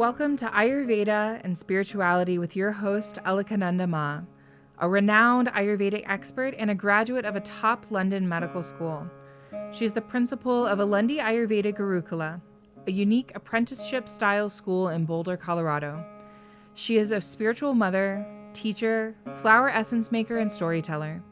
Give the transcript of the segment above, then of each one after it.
Welcome to Ayurveda and Spirituality with your host, Alakananda Ma, a renowned Ayurvedic expert and a graduate of a top London medical school. She is the principal of Alundi Ayurveda Gurukula, a unique apprenticeship-style school in Boulder, Colorado. She is a spiritual mother, teacher, flower essence maker, and storyteller.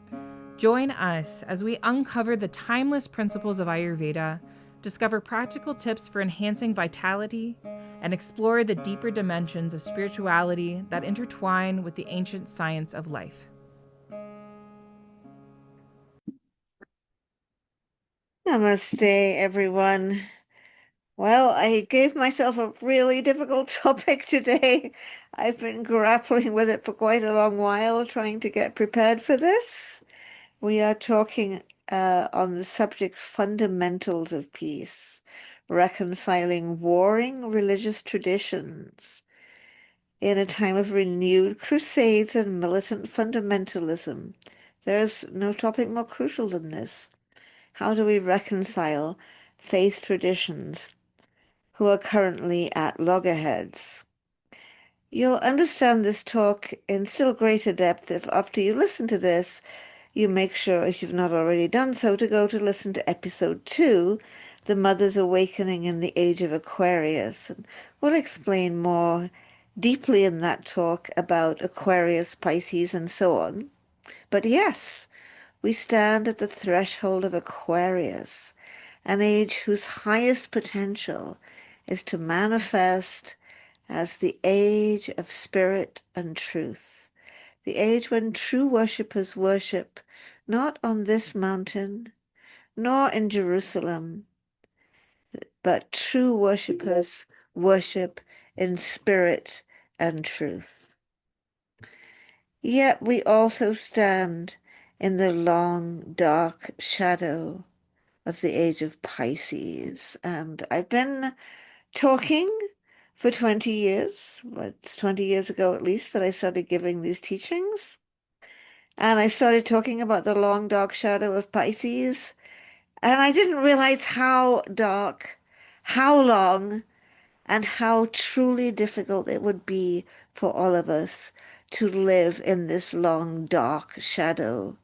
Join us as we uncover the timeless principles of Ayurveda, discover practical tips for enhancing vitality, and explore the deeper dimensions of spirituality that intertwine with the ancient science of life. Namaste, everyone. Well, I gave myself a really difficult topic today. I've been grappling with it for quite a long while, trying to get prepared for this. We are talking on the subject fundamentals of peace, reconciling warring religious traditions in a time of renewed crusades and militant fundamentalism. There's no topic more crucial than this. How do we reconcile faith traditions who are currently at loggerheads? You'll understand this talk in still greater depth if after you listen to this, you make sure, if you've not already done so, to go to listen to episode 2, The Mother's Awakening in the Age of Aquarius. And we'll explain more deeply in that talk about Aquarius, Pisces, and so on. But yes, we stand at the threshold of Aquarius, an age whose highest potential is to manifest as the age of spirit and truth, the age when true worshippers worship not on this mountain, nor in Jerusalem, but true worshippers worship in spirit and truth. Yet we also stand in the long, dark shadow of the age of Pisces. And I've been talking for 20 years. It's 20 years ago at least that I started giving these teachings. And I started talking about the long, dark shadow of Pisces. And I didn't realize how dark, how long, and how truly difficult it would be for all of us to live in this long, dark shadow.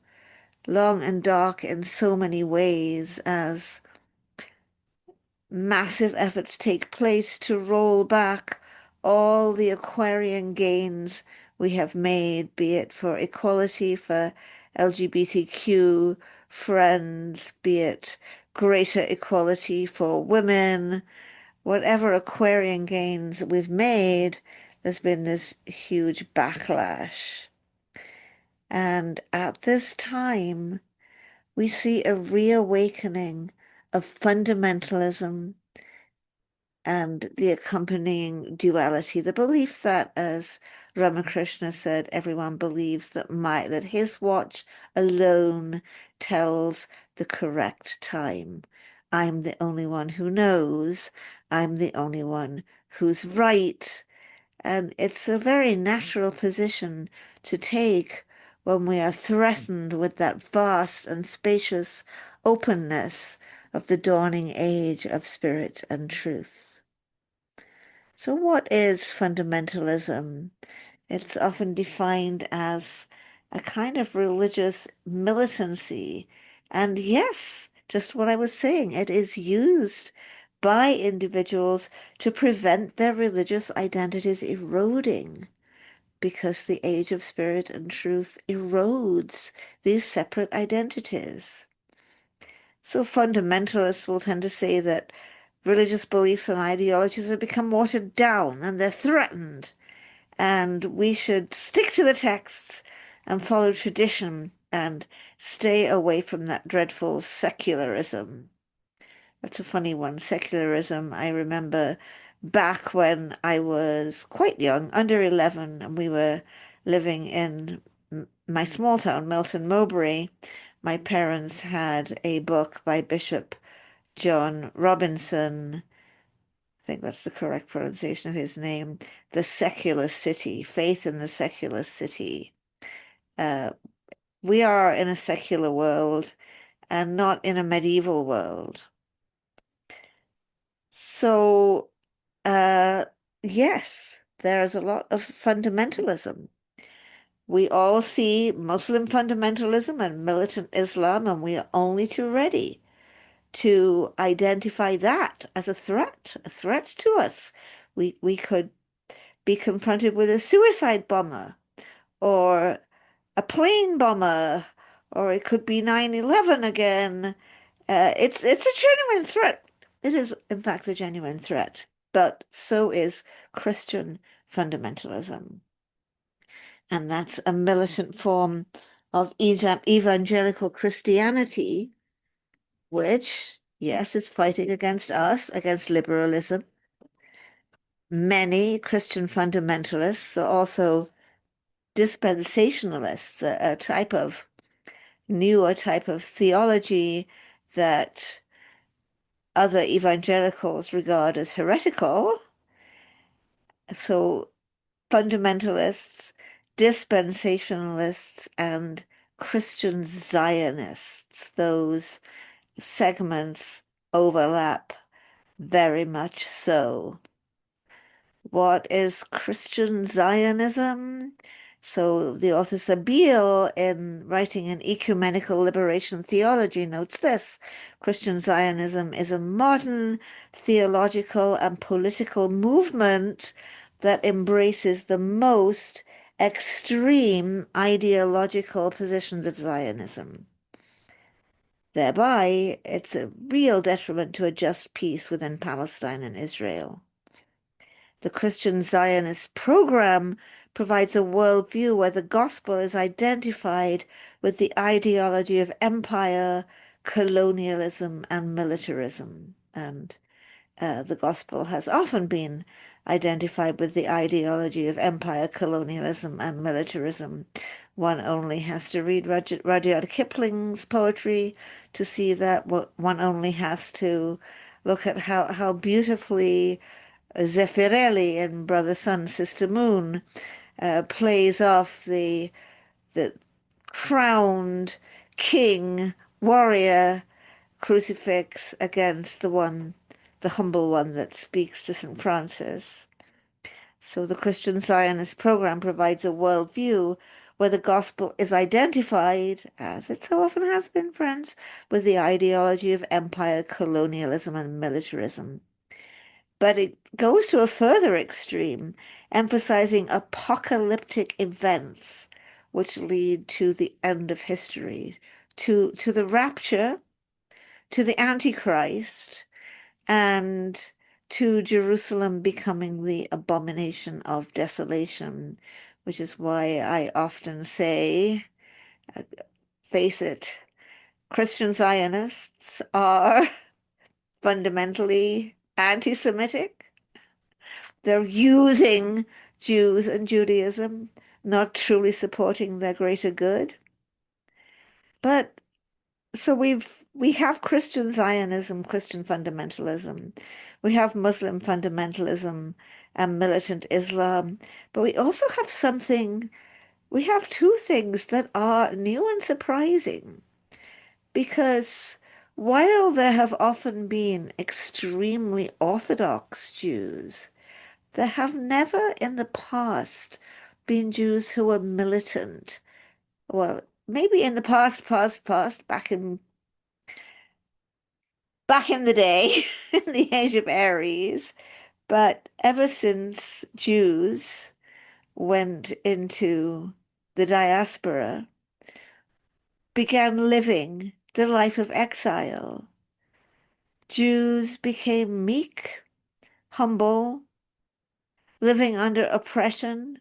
Long and dark in so many ways, as massive efforts take place to roll back all the Aquarian gains we have made, be it for equality for LGBTQ friends, be it greater equality for women, whatever Aquarian gains we've made, there's been this huge backlash. And at this time, we see a reawakening of fundamentalism and the accompanying duality, the belief that, as Ramakrishna said, everyone believes that his watch alone tells the correct time. I'm the only one who knows. I'm the only one who's right. And it's a very natural position to take when we are threatened with that vast and spacious openness of the dawning age of spirit and truth. So, what is fundamentalism? It's often defined as a kind of religious militancy. And yes, just what I was saying, it is used by individuals to prevent their religious identities eroding, because the age of spirit and truth erodes these separate identities. So fundamentalists will tend to say that religious beliefs and ideologies have become watered down and they're threatened, and we should stick to the texts and follow tradition and stay away from that dreadful secularism. That's a funny one, secularism. I remember back when I was quite young, under 11, and we were living in my small town, Milton Mowbray. My parents had a book by Bishop John Robinson. I think that's the correct pronunciation of his name, The Secular City, Faith in the Secular City. Uh, we are in a secular world and not in a medieval world. So yes, there is a lot of fundamentalism. We all see Muslim fundamentalism and militant Islam, and we are only too ready to identify that as a threat to us. We could be confronted with a suicide bomber or a plane bomber, or it could be 9/11 again. It's a genuine threat. It is, in fact, a genuine threat, but so is Christian fundamentalism. And that's a militant form of evangelical Christianity, which, yes, is fighting against us, against liberalism. Many Christian fundamentalists are also dispensationalists, a type of newer type of theology that other evangelicals regard as heretical. So fundamentalists, dispensationalists, and Christian Zionists, those segments overlap very much so. What is Christian Zionism? So the author Sabeel, in writing an ecumenical liberation theology, notes this: Christian Zionism is a modern theological and political movement that embraces the most extreme ideological positions of Zionism. Thereby, it's a real detriment to a just peace within Palestine and Israel. The Christian Zionist program provides a worldview where the gospel is identified with the ideology of empire, colonialism, and militarism. And the gospel has often been identified with the ideology of empire, colonialism, and militarism. One only has to read Rudyard Kipling's poetry to see that. One only has to look at how beautifully Zeffirelli in Brother Sun, Sister Moon plays off the crowned king, warrior crucifix against the humble one that speaks to St. Francis. So the Christian Zionist program provides a worldview where the gospel is identified, as it so often has been, friends, with the ideology of empire, colonialism, and militarism. But it goes to a further extreme, emphasizing apocalyptic events which lead to the end of history, to the rapture, to the Antichrist, and to Jerusalem becoming the abomination of desolation, which is why I often say, uh, face it, Christian Zionists are fundamentally anti-Semitic. They're using Jews and Judaism, not truly supporting their greater good. But so we have Christian Zionism, Christian fundamentalism. We have Muslim fundamentalism and militant Islam. But we have two things that are new and surprising. Because while there have often been extremely Orthodox Jews, there have never in the past been Jews who were militant. Well, maybe in the past, back in the day, in the age of Aries, but ever since Jews went into the diaspora, began living the life of exile, Jews became meek, humble, living under oppression,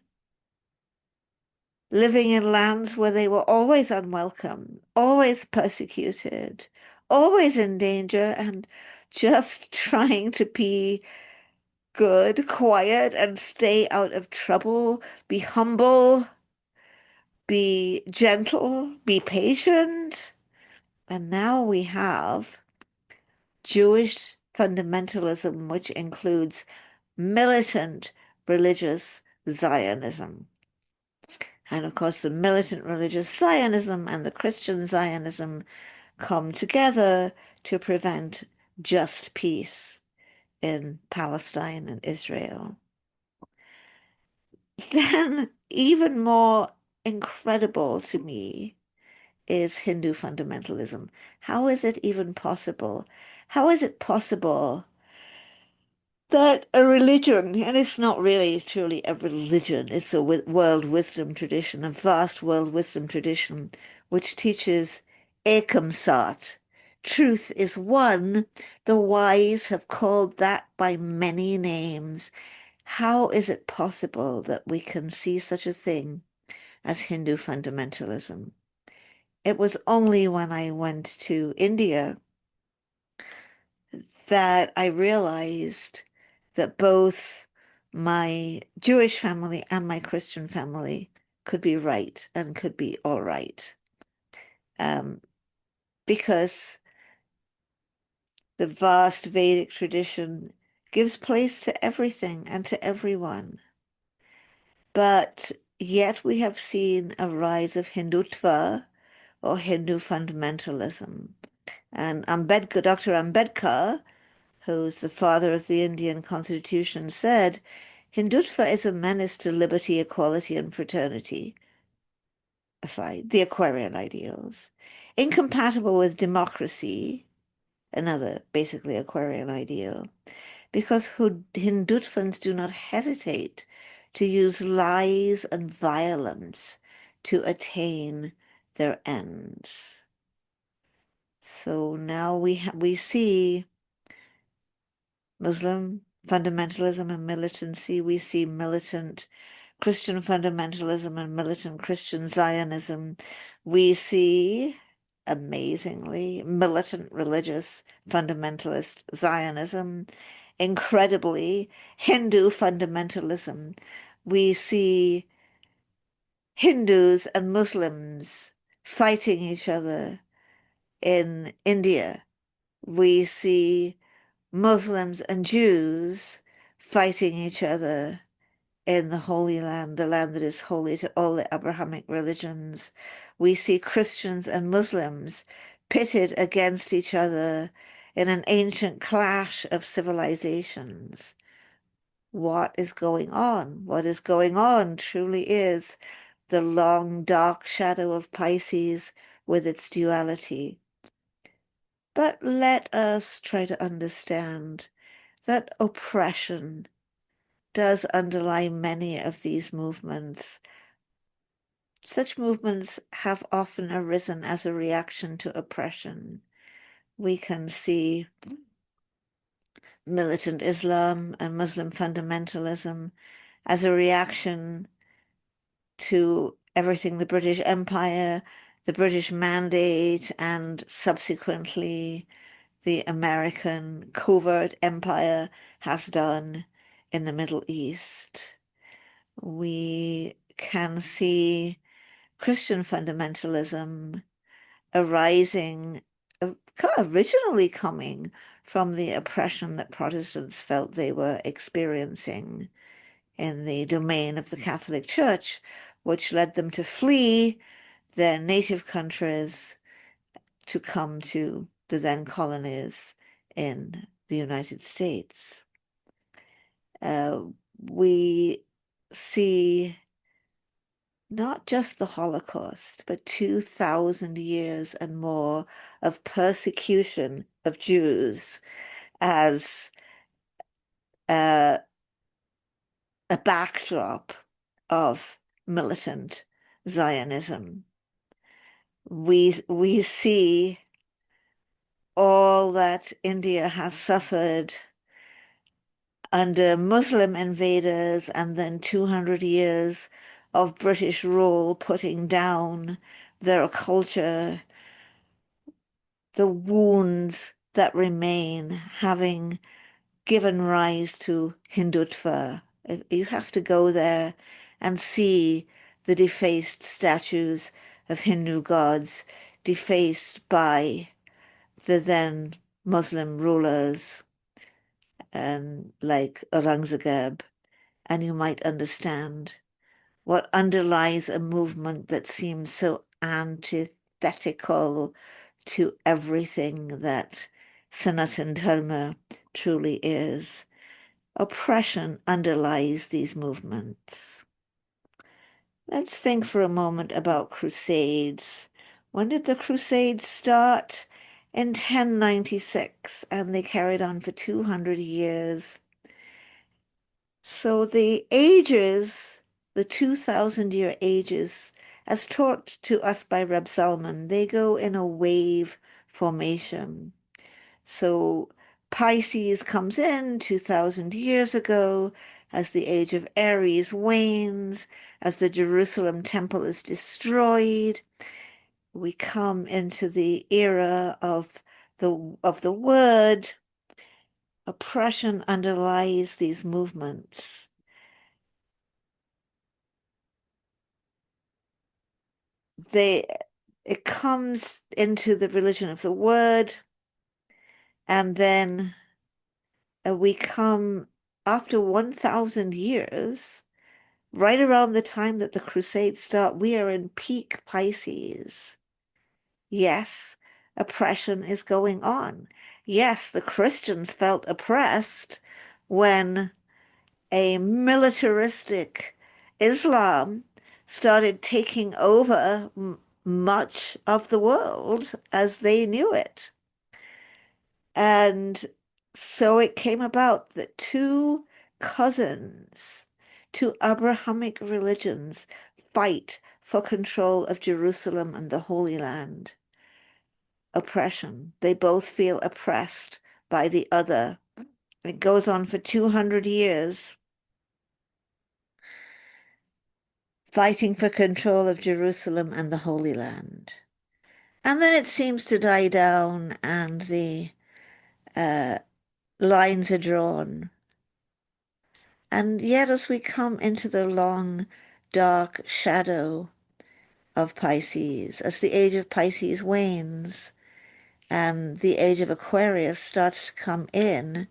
living in lands where they were always unwelcome, always persecuted, always in danger, and just trying to be good, quiet, and stay out of trouble, be humble, be gentle, be patient. And now we have Jewish fundamentalism, which includes militant religious Zionism. And of course, the militant religious Zionism and the Christian Zionism come together to prevent just peace in Palestine and Israel. Then, even more incredible to me is Hindu fundamentalism. How is it even possible? How is it possible that a religion, and it's not really truly a religion, it's a world wisdom tradition, a vast world wisdom tradition, which teaches Ekam Sat. Truth is one. The wise have called that by many names. How is it possible that we can see such a thing as Hindu fundamentalism? It was only when I went to India that I realized that both my Jewish family and my Christian family could be right and could be all right. Because the vast Vedic tradition gives place to everything and to everyone. But yet we have seen a rise of Hindutva or Hindu fundamentalism. And Dr. Ambedkar, who's the father of the Indian Constitution, said, Hindutva is a menace to liberty, equality, and fraternity, aside the Aquarian ideals, incompatible with democracy, another basically Aquarian ideal, because Hindutvans do not hesitate to use lies and violence to attain their ends. So now we see Muslim fundamentalism and militancy. We see militant Christian fundamentalism and militant Christian Zionism. We see, amazingly, militant religious fundamentalist Zionism. Incredibly, Hindu fundamentalism. We see Hindus and Muslims fighting each other in India. We see Muslims and Jews fighting each other in the Holy Land, the land that is holy to all the Abrahamic religions. We see Christians and Muslims pitted against each other in an ancient clash of civilizations. What is going on? What is going on truly is the long, dark shadow of Pisces with its duality. But let us try to understand that oppression does underlie many of these movements. Such movements have often arisen as a reaction to oppression. We can see militant Islam and Muslim fundamentalism as a reaction to everything the British Empire, the British Mandate, and subsequently the American covert empire has done in the Middle East. We can see Christian fundamentalism arising, kind of originally coming from the oppression that Protestants felt they were experiencing in the domain of the Catholic Church, which led them to flee their native countries to come to the then colonies in the United States. We see not just the Holocaust, but 2,000 years and more of persecution of Jews as a backdrop of militant Zionism. We see all that India has suffered under Muslim invaders and then 200 years of British rule putting down their culture, the wounds that remain having given rise to Hindutva. You have to go there and see the defaced statues of Hindu gods defaced by the then Muslim rulers and like Aurangzeb, and you might understand what underlies a movement that seems so antithetical to everything that Sanatan Dharma truly is. Oppression underlies these movements. Let's think for a moment about crusades. When did the crusades start? In 1096, and they carried on for 200 years. So the ages, the 2,000-year ages, as taught to us by Reb Salman, they go in a wave formation. So Pisces comes in 2,000 years ago as the age of Aries wanes, as the Jerusalem temple is destroyed. We come into the era of the word. Oppression underlies these movements. It comes into the religion of the word, and then we come after 1,000 years, right around the time that the Crusades start, we are in peak Pisces. Yes, oppression is going on. Yes, the Christians felt oppressed when a militaristic Islam started taking over much of the world as they knew it. And so it came about that two cousins, two Abrahamic religions, fight for control of Jerusalem and the Holy Land. Oppression. They both feel oppressed by the other. It goes on for 200 years. Fighting for control of Jerusalem and the Holy Land. And then it seems to die down and the lines are drawn. And yet, as we come into the long, dark shadow of Pisces, as the age of Pisces wanes and the age of Aquarius starts to come in,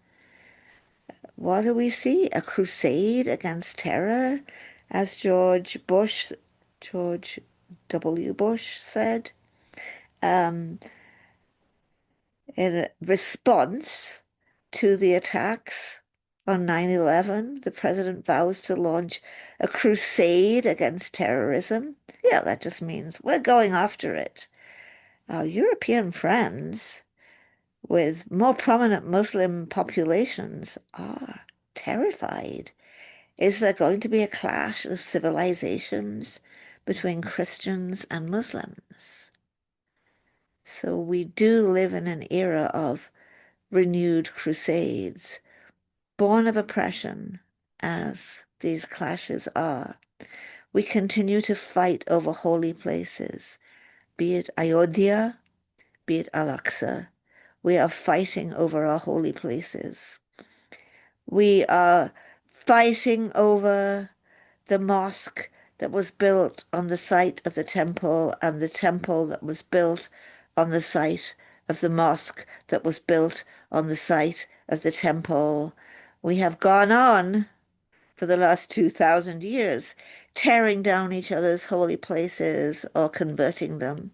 what do we see? A crusade against terror, as George W. Bush said. In response to the attacks on 9/11, the president vows to launch a crusade against terrorism. Yeah, that just means we're going after it. Our European friends with more prominent Muslim populations are terrified. Is there going to be a clash of civilizations between Christians and Muslims? So we do live in an era of renewed crusades, born of oppression, as these clashes are. We continue to fight over holy places, be it Ayodhya, be it Al-Aqsa. We are fighting over our holy places. We are fighting over the mosque that was built on the site of the temple and the temple that was built on the site of the mosque that was built on the site of the temple. We have gone on for the last 2,000 years, tearing down each other's holy places or converting them.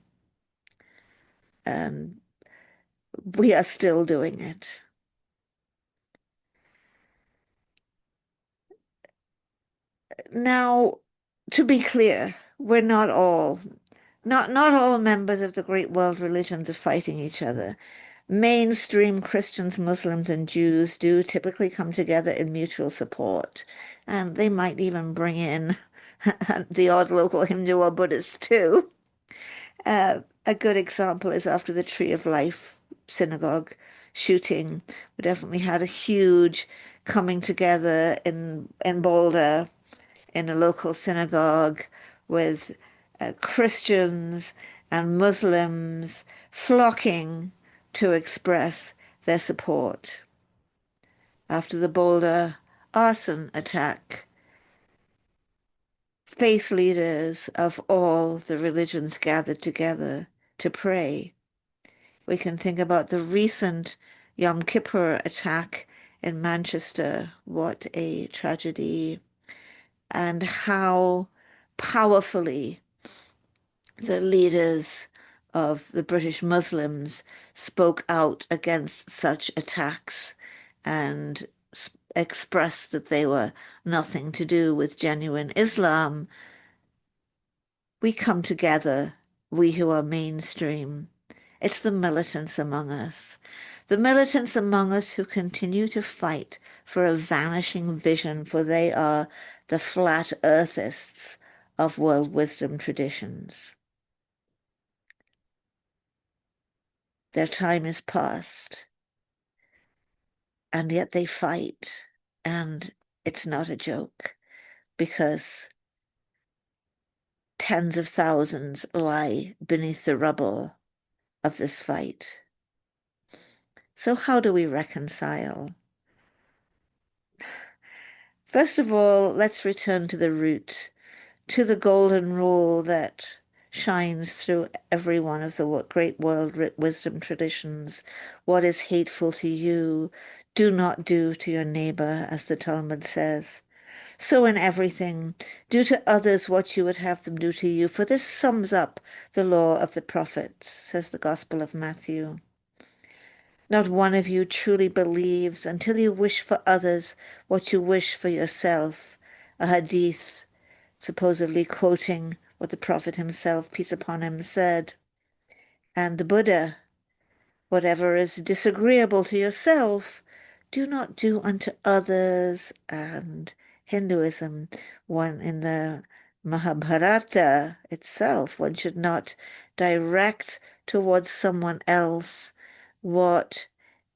And we are still doing it. Now, to be clear, we're not all members of the great world religions are fighting each other. Mainstream Christians, Muslims, and Jews do typically come together in mutual support, and they might even bring in the odd local Hindu or Buddhist too. A good example is after the Tree of Life synagogue shooting. We definitely had a huge coming together in Boulder in a local synagogue with Christians and Muslims flocking to express their support. After the Boulder arson attack, faith leaders of all the religions gathered together to pray. We can think about the recent Yom Kippur attack in Manchester. What a tragedy. And how powerfully the leaders of the British Muslims spoke out against such attacks and expressed that they were nothing to do with genuine Islam, We come together, we who are mainstream. It's the militants among us. The militants among us who continue to fight for a vanishing vision, for they are the flat earthists of world wisdom traditions. Their time is past, and yet they fight, and it's not a joke, because tens of thousands lie beneath the rubble of this fight. So how do we reconcile? First of all, let's return to the root, to the golden rule that shines through every one of the great world wisdom traditions. What is hateful to you, do not do to your neighbor, as the Talmud says. So in everything, do to others what you would have them do to you, for this sums up the law of the prophets, says the Gospel of Matthew. Not one of you truly believes until you wish for others what you wish for yourself. A hadith, supposedly quoting what the Prophet himself, peace upon him, said. And the Buddha, whatever is disagreeable to yourself, do not do unto others. And Hinduism, one in the Mahabharata itself, one should not direct towards someone else what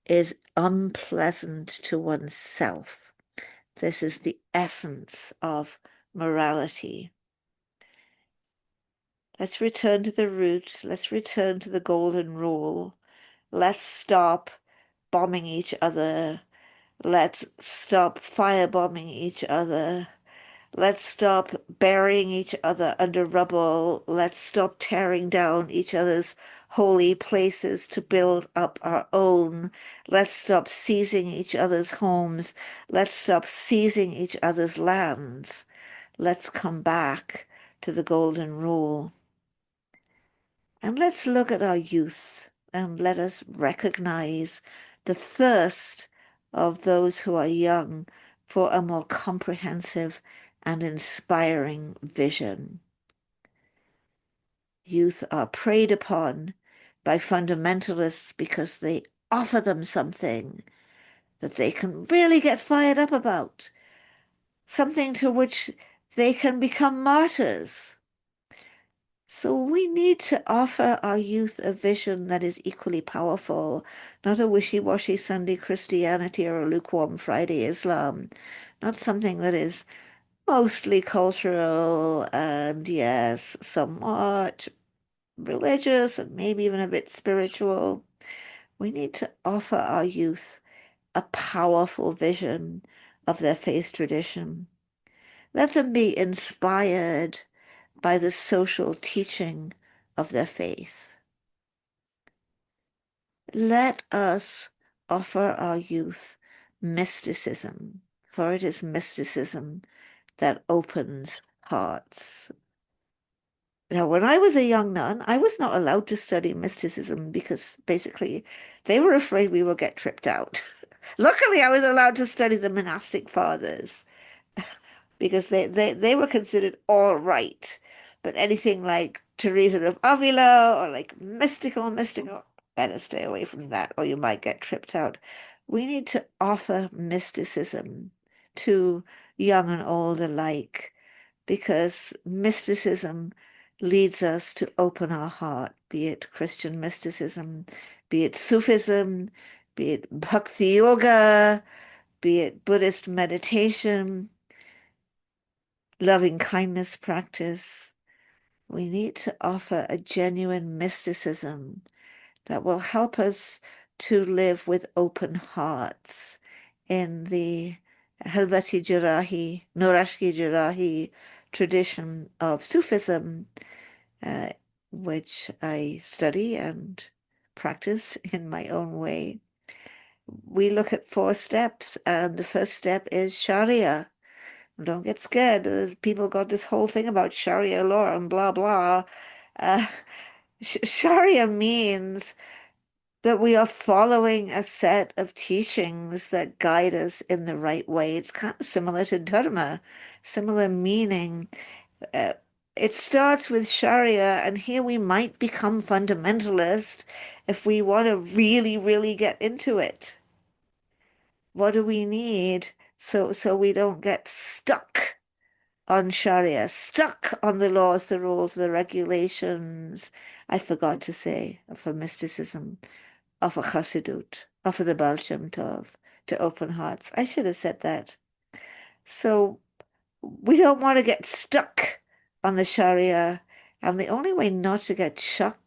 is unpleasant to oneself. This is the essence of morality. Let's return to the root. Let's return to the golden rule. Let's stop bombing each other. Let's stop firebombing each other. Let's stop burying each other under rubble. Let's stop tearing down each other's holy places to build up our own. Let's stop seizing each other's homes. Let's stop seizing each other's lands. Let's come back to the golden rule. And let's look at our youth and let us recognize the thirst of those who are young for a more comprehensive and inspiring vision. Youth are preyed upon by fundamentalists because they offer them something that they can really get fired up about, something to which they can become martyrs. So we need to offer our youth a vision that is equally powerful, not a wishy-washy Sunday Christianity or a lukewarm Friday Islam, not something that is mostly cultural and, yes, somewhat religious and maybe even a bit spiritual. We need to offer our youth a powerful vision of their faith tradition. Let them be inspired by the social teaching of their faith. Let us offer our youth mysticism, for it is mysticism that opens hearts. Now, when I was a young nun, I was not allowed to study mysticism because basically they were afraid we would get tripped out. Luckily, I was allowed to study the monastic fathers because they were considered all right. But anything like Teresa of Avila or like mystical, better stay away from that or you might get tripped out. We need to offer mysticism to young and old alike because mysticism leads us to open our heart, be it Christian mysticism, be it Sufism, be it Bhakti Yoga, be it Buddhist meditation, loving kindness practice. We need to offer a genuine mysticism that will help us to live with open hearts in the Helvati Jarahi, Nurashki Jarahi tradition of Sufism, uh, which I study and practice in my own way. We look at 4 steps, and the first step is Sharia. Don't get scared. People got this whole thing about Sharia law and blah, blah. Uh, Sharia means that we are following a set of teachings that guide us in the right way. It's kind of similar to dharma, similar meaning. Uh, it starts with Sharia, and here we might become fundamentalist if we want to really, really get into it. What do we need so we don't get stuck on Sharia, stuck on the laws, the rules, the regulations? I forgot to say for mysticism, of a chassidut, of the Baal Shem Tov, to open hearts. I should have said that. So we don't want to get stuck on the Sharia. And the only way not to get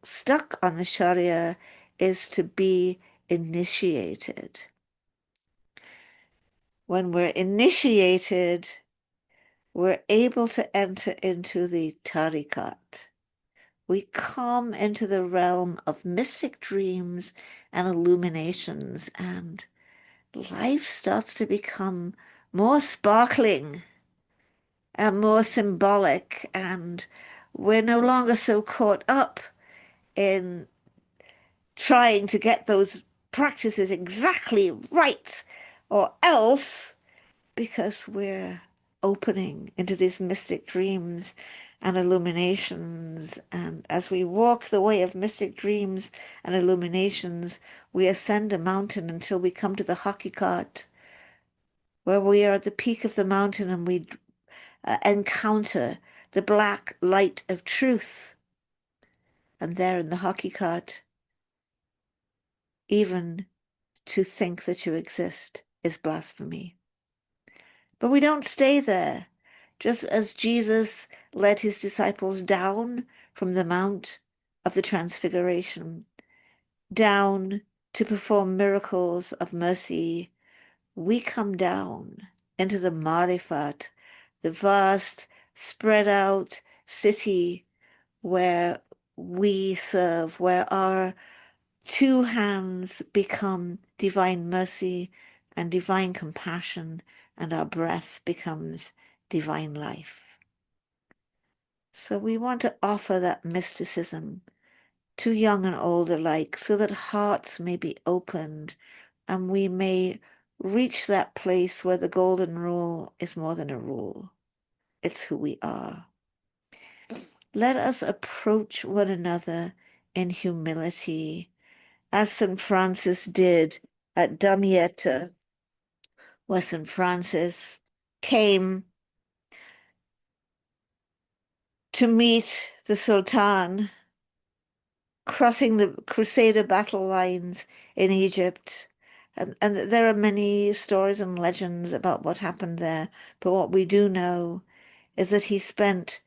stuck on the Sharia is to be initiated. When we're initiated, we're able to enter into the tariqat. We come into the realm of mystic dreams and illuminations, and life starts to become more sparkling and more symbolic, and we're no longer so caught up in trying to get those practices exactly right, or else, because we're opening into these mystic dreams and illuminations. And as we walk the way of mystic dreams and illuminations, we ascend a mountain until we come to the Hakikat, where we are at the peak of the mountain and we encounter the black light of truth. And there in the Hakikat, even to think that you exist is blasphemy. But we don't stay there. Just as Jesus led his disciples down from the Mount of the Transfiguration, down to perform miracles of mercy, we come down into the Marifat, the vast, spread out city where we serve, where our two hands become divine mercy and divine compassion, and our breath becomes divine life. So we want to offer that mysticism to young and old alike, so that hearts may be opened and we may reach that place where the golden rule is more than a rule. It's who we are. Let us approach one another in humility, as St. Francis did at Damietta, where St. Francis came to meet the Sultan, crossing the Crusader battle lines in Egypt. And there are many stories and legends about what happened there. But what we do know is that he spent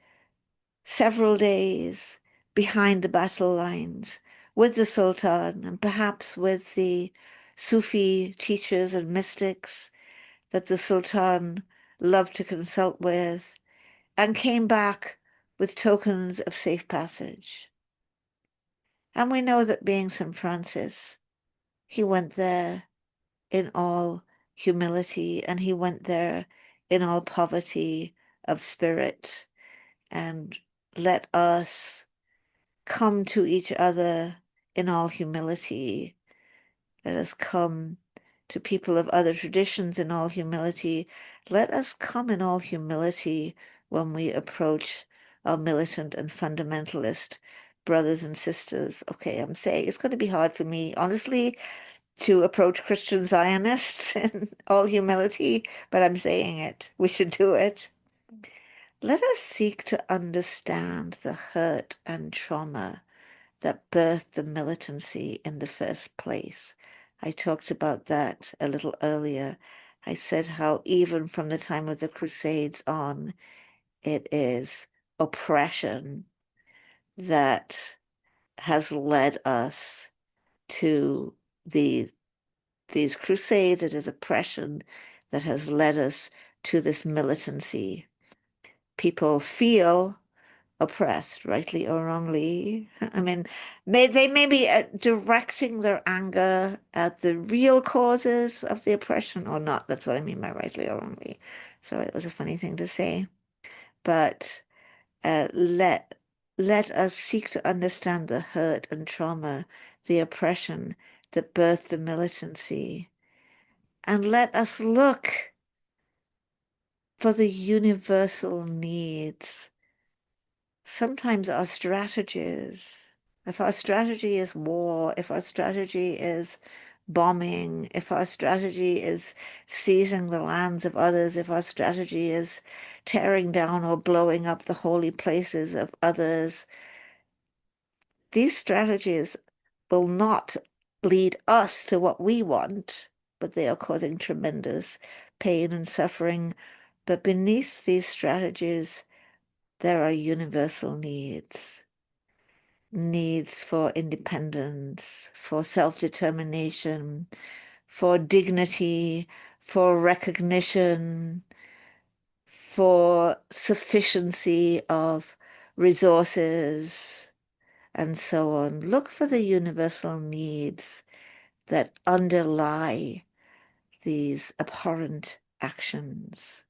several days behind the battle lines with the Sultan and perhaps with the Sufi teachers and mystics that the Sultan loved to consult with, and came back with tokens of safe passage. And we know that being St. Francis, he went there in all humility, and he went there in all poverty of spirit. And let us come to each other in all humility. Let us come to people of other traditions in all humility. Let us come in all humility when we approach our militant and fundamentalist brothers and sisters. Okay, I'm saying it's going to be hard for me, honestly, to approach Christian Zionists in all humility, but I'm saying it. We should do it. Let us seek to understand the hurt and trauma that birthed the militancy in the first place. I talked about that a little earlier. I said how even from the time of the Crusades on, it is oppression that has led us to these crusades. It is oppression that has led us to this militancy. People feel oppressed, rightly or wrongly. I mean, they may be directing their anger at the real causes of the oppression or not. That's what I mean by rightly or wrongly. So it was a funny thing to say. But let us seek to understand the hurt and trauma, the oppression that birthed the militancy. And let us look for the universal needs sometimes our strategies, if our strategy is war, if our strategy is bombing, if our strategy is seizing the lands of others, if our strategy is tearing down or blowing up the holy places of others, these strategies will not lead us to what we want, but they are causing tremendous pain and suffering. But beneath these strategies, there are universal needs. Needs for independence, for self-determination, for dignity, for recognition, for sufficiency of resources, and so on. Look for the universal needs that underlie these abhorrent actions.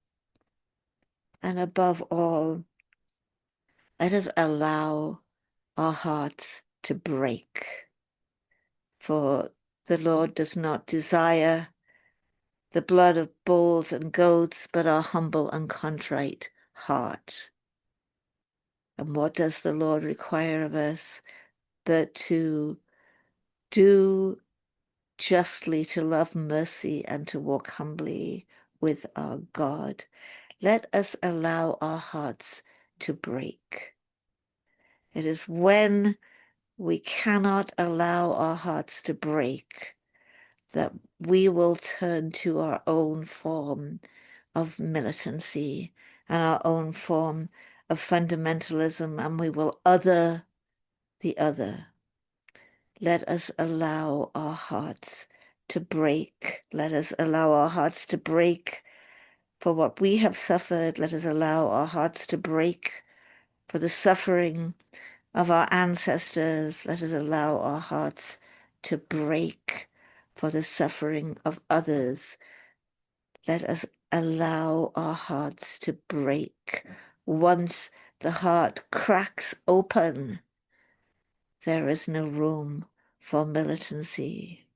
And above all, let us allow our hearts to break. For the Lord does not desire the blood of bulls and goats, but our humble and contrite heart. And what does the Lord require of us but to do justly, to love mercy, and to walk humbly with our God? Let us allow our hearts to break. It is when we cannot allow our hearts to break that we will turn to our own form of militancy and our own form of fundamentalism, and we will other the other. Let us allow our hearts to break. Let us allow our hearts to break for what we have suffered. Let us allow our hearts to break for the suffering of our ancestors. Let us allow our hearts to break for the suffering of others. Let us allow our hearts to break. Once the heart cracks open, there is no room for militancy.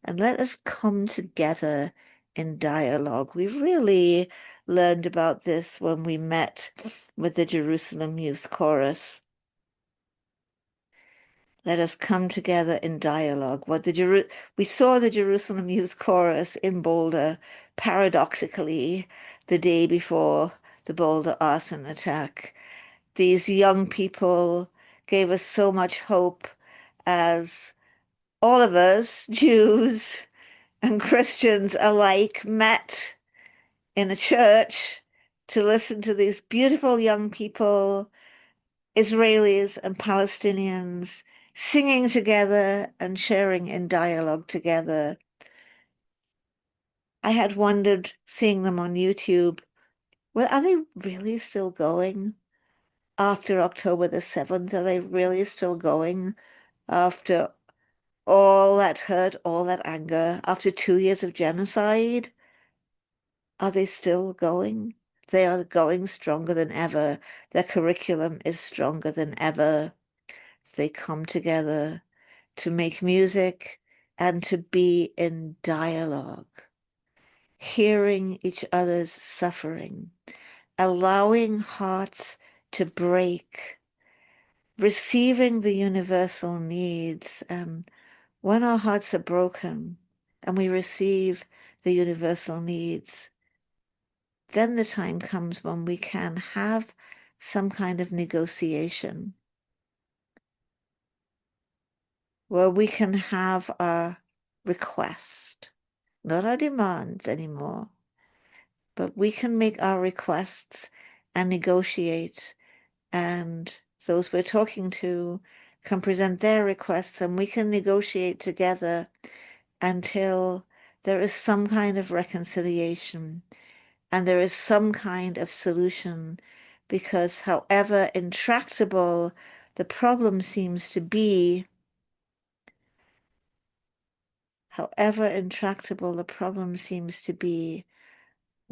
And let us come together in dialogue. We really learned about this when we met with the Jerusalem Youth Chorus. Let us come together in dialogue. We saw the Jerusalem Youth Chorus in Boulder, paradoxically, the day before the Boulder arson attack. These young people gave us so much hope as all of us, Jews and Christians alike, met in a church to listen to these beautiful young people, Israelis and Palestinians, singing together and sharing in dialogue together. I had wondered, seeing them on YouTube, well, are they really still going after October the 7th? Are they really still going after all that hurt, all that anger, after 2 years of genocide? Are they still going? They are going stronger than ever. Their curriculum is stronger than ever. They come together to make music and to be in dialogue, hearing each other's suffering, allowing hearts to break, receiving the universal needs. And when our hearts are broken and we receive the universal needs, then the time comes when we can have some kind of negotiation where we can have our request, not our demands anymore, but we can make our requests and negotiate, and those we're talking to can present their requests, and we can negotiate together until there is some kind of reconciliation and there is some kind of solution. Because however intractable the problem seems to be,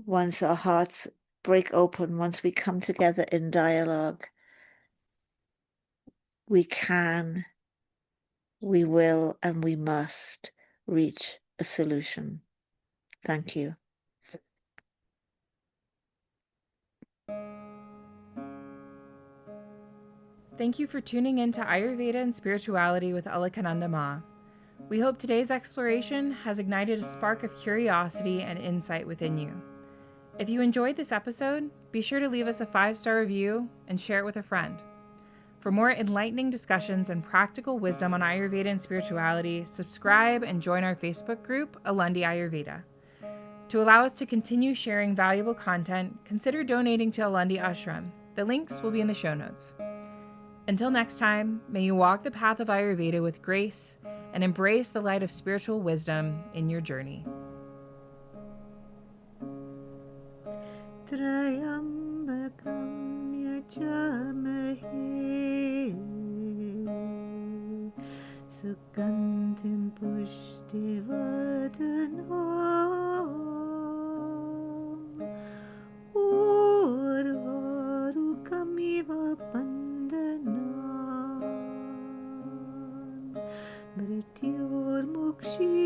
once our hearts break open, once we come together in dialogue, we can, we will, and we must reach a solution. Thank you. Thank you for tuning in to Ayurveda and Spirituality with Alakananda Ma. We hope today's exploration has ignited a spark of curiosity and insight within you. If you enjoyed this episode, be sure to leave us a 5-star review and share it with a friend. For more enlightening discussions and practical wisdom on Ayurveda and spirituality, subscribe and join our Facebook group, Alundi Ayurveda. To allow us to continue sharing valuable content, consider donating to Alundi Ashram. The links will be in the show notes. Until next time, may you walk the path of Ayurveda with grace and embrace the light of spiritual wisdom in your journey. Trayambakam yajamahe sugandhim pushtivadanam urvarukamiva bandanam mrityormukshi